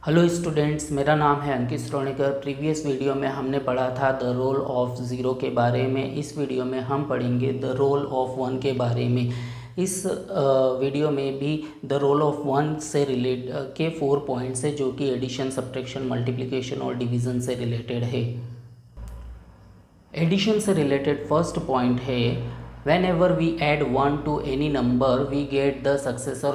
Hello students, मेरा नाम है अंकित श्रोणीकर। प्रीवियस वीडियो में हमने पढ़ा था द रोल ऑफ ज़ीरो के बारे में। इस वीडियो में हम पढ़ेंगे द रोल ऑफ वन के बारे में। इस वीडियो में भी द रोल ऑफ वन से रिलेट के 4 पॉइंट्स है, जो कि एडिशन, सब्ट्रैक्शन, मल्टीप्लिकेशन और डिवीज़न से रिलेटेड है। एडिशन से रिलेटेड फर्स्ट पॉइंट है, whenever we add one to any number we get the successor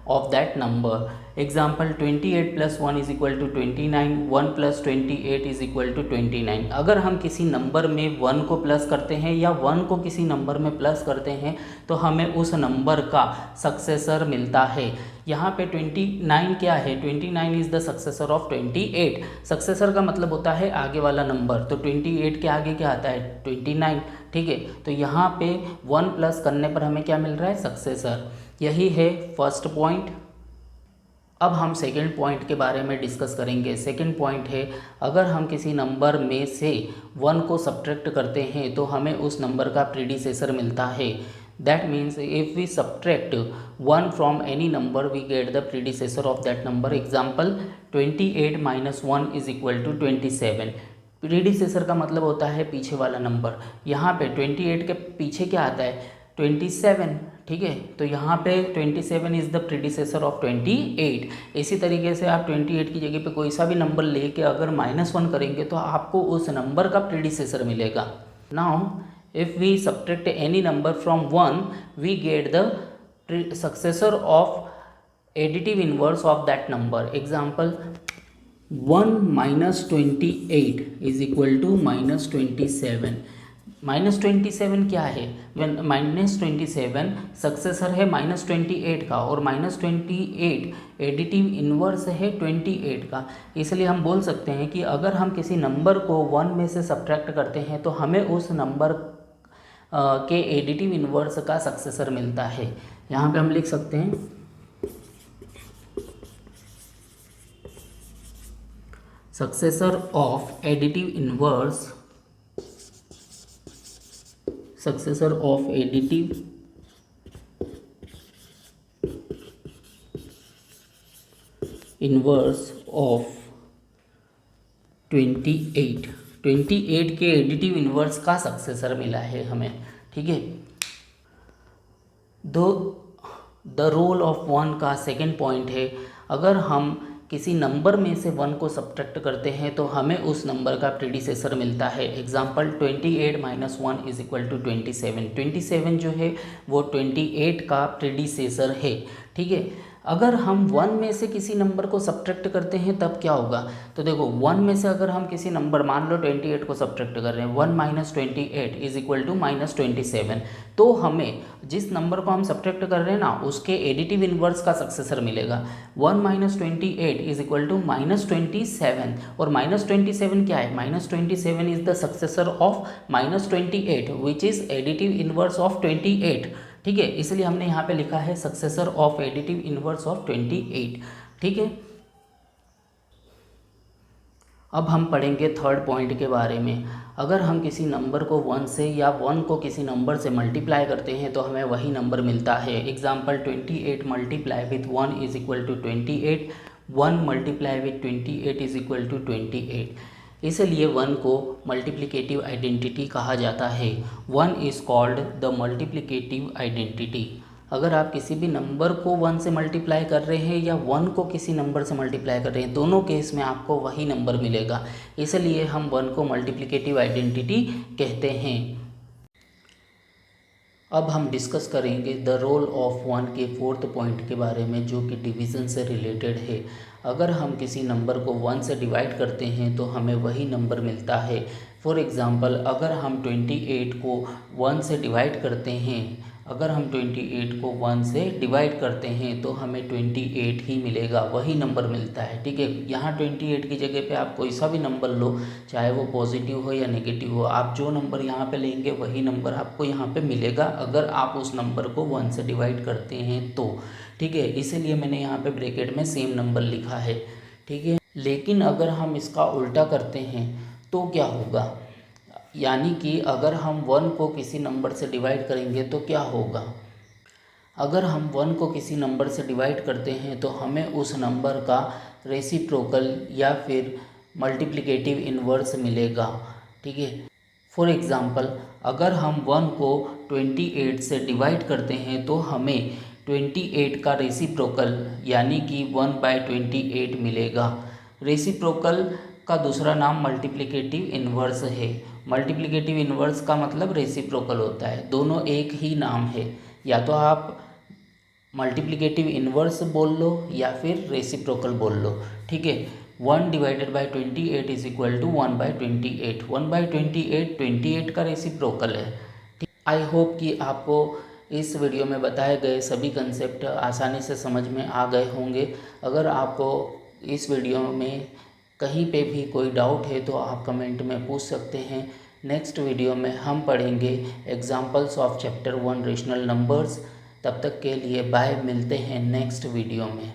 of that number. Example 28 + 1 = 29, 1 + 28 = 29। अगर हम किसी नंबर में 1 को प्लस करते हैं या 1 को किसी नंबर में प्लस करते हैं तो हमें उस नंबर का सक्सेसर मिलता है। यहाँ पे 29 क्या है? 29 is the successor of 28। Successor का मतलब होता है आगे वाला नंबर, तो 28 के आगे क्या आता है? 29। ठीक है, तो यहाँ पे 1 प्लस करने पर हमें क्या मिल रहा है? सक्सेसर। यही है फर्स्ट पॉइंट। अब हम सेकंड पॉइंट के बारे में डिस्कस करेंगे। सेकंड पॉइंट है, अगर हम किसी नंबर में से 1 को सब्ट्रैक्ट करते हैं तो हमें उस नंबर का प्रीडिसेसर मिलता है। That means if we subtract 1 from any number we get the predecessor of that number. Example 28 - 1 = 27। Predecessor का मतलब होता है पीछे वाला नंबर। यहाँ पे 28 के पीछे क्या आता है? 27। ठीक है, तो यहाँ पे 27 इज़ द प्रीडिसेसर ऑफ 28। इसी तरीके से आप 28 की जगह पे कोई सा भी नंबर लेके अगर -1 करेंगे तो आपको उस नंबर का प्रीडिसेसर मिलेगा। Now if we subtract any number from 1 we get the successor of additive inverse of that number. Example 1 - 28 = -27। -27 क्या है? -27 सक्सेसर है -28 का, और -28 एडिटिव इन्वर्स है 28 का। इसलिए हम बोल सकते हैं कि अगर हम किसी नंबर को 1 में से सब्ट्रैक्ट करते हैं तो हमें उस नंबर के एडिटिव इन्वर्स का सक्सेसर मिलता है। यहाँ पे हम लिख सकते हैं successor of additive inverse, successor of additive inverse of 28। 28 के एडिटिव इन्वर्स का सक्सेसर मिला है हमें। ठीक है, द रोल ऑफ वन का सेकेंड पॉइंट है, अगर हम किसी नंबर में से 1 को सब्ट्रैक्ट करते हैं तो हमें उस नंबर का प्रीडिसेसर मिलता है। एग्जाम्पल 28 - 1 = 27। 27 जो है वो 28 का प्रीडिसेसर है। ठीक है, अगर हम 1 में से किसी नंबर को सब्ट्रैक्ट करते हैं तब क्या होगा? तो देखो, 1 में से अगर हम किसी नंबर, मान लो 28 को सब्ट्रैक्ट कर रहे हैं, 1 - 28 = -27, तो हमें जिस नंबर को हम सब्ट्रैक्ट कर रहे हैं ना उसके एडिटिव इन्वर्स का सक्सेसर मिलेगा। 1 - 28 = -27, और -27 क्या है? -27 is the successor of -28 which is additive inverse of 28। ठीक है, इसलिए हमने यहाँ पे लिखा है successor of additive inverse of 28। ठीक है, अब हम पढ़ेंगे थर्ड पॉइंट के बारे में। अगर हम किसी नंबर को 1 से या 1 को किसी नंबर से मल्टीप्लाई करते हैं तो हमें वही नंबर मिलता है। एग्जाम्पल 28 × 1 = 28, 1 × 28 = 28। इसलिए 1 को मल्टीप्लिकेटिव आइडेंटिटी कहा जाता है। 1 is called the multiplicative identity. अगर आप किसी भी नंबर को 1 से मल्टीप्लाई कर रहे हैं या 1 को किसी नंबर से मल्टीप्लाई कर रहे हैं, दोनों केस में आपको वही नंबर मिलेगा। इसलिए हम 1 को मल्टीप्लिकेटिव आइडेंटिटी कहते हैं। अब हम डिस्कस करेंगे द रोल ऑफ 1 के 4th पॉइंट के बारे में, जो कि डिवीज़न से रिलेटेड है। अगर हम किसी नंबर को 1 से डिवाइड करते हैं तो हमें वही नंबर मिलता है। फॉर एग्ज़ाम्पल, अगर हम 28 को 1 से डिवाइड करते हैं, अगर हम 28 को 1 से डिवाइड करते हैं तो हमें 28 ही मिलेगा, वही नंबर मिलता है। ठीक है, यहाँ 28 की जगह पे आप कोई सा भी नंबर लो, चाहे वो पॉजिटिव हो या नेगेटिव हो, आप जो नंबर यहाँ पे लेंगे वही नंबर आपको यहाँ पे मिलेगा अगर आप उस नंबर को 1 से डिवाइड करते हैं तो। ठीक है, इसीलिए मैंने यहाँ पे ब्रैकेट में सेम नंबर लिखा है। ठीक है, लेकिन अगर हम इसका उल्टा करते हैं तो क्या होगा? यानी कि अगर हम 1 को किसी नंबर से डिवाइड करेंगे तो क्या होगा? अगर हम 1 को किसी नंबर से डिवाइड करते हैं तो हमें उस नंबर का रेसिप्रोकल या फिर मल्टीप्लिकेटिव इन्वर्स मिलेगा। ठीक है, फॉर एग्ज़ाम्पल अगर हम 1 को 28 से डिवाइड करते हैं तो हमें 28 का रेसिप्रोकल यानी कि 1/28 मिलेगा। रेसिप्रोकल का दूसरा नाम मल्टीप्लिकेटिव इन्वर्स है। मल्टीप्लिकेटिव इन्वर्स का मतलब रेसिप्रोकल होता है, दोनों एक ही नाम है। या तो आप मल्टीप्लिकेटिव इन्वर्स बोल लो या फिर रेसिप्रोकल बोल लो। ठीक है, 1/28 इज इक्वल टू 1/28। 1/28 28 का रेसिप्रोकल है। ठीक, आई होप कि आपको इस वीडियो में बताए गए सभी कंसेप्ट आसानी से समझ में आ गए होंगे। अगर आपको इस वीडियो में कहीं पे भी कोई डाउट है तो आप कमेंट में पूछ सकते हैं। नेक्स्ट वीडियो में हम पढ़ेंगे examples of chapter 1 rational numbers. तब तक के लिए बाय, मिलते हैं नेक्स्ट वीडियो में।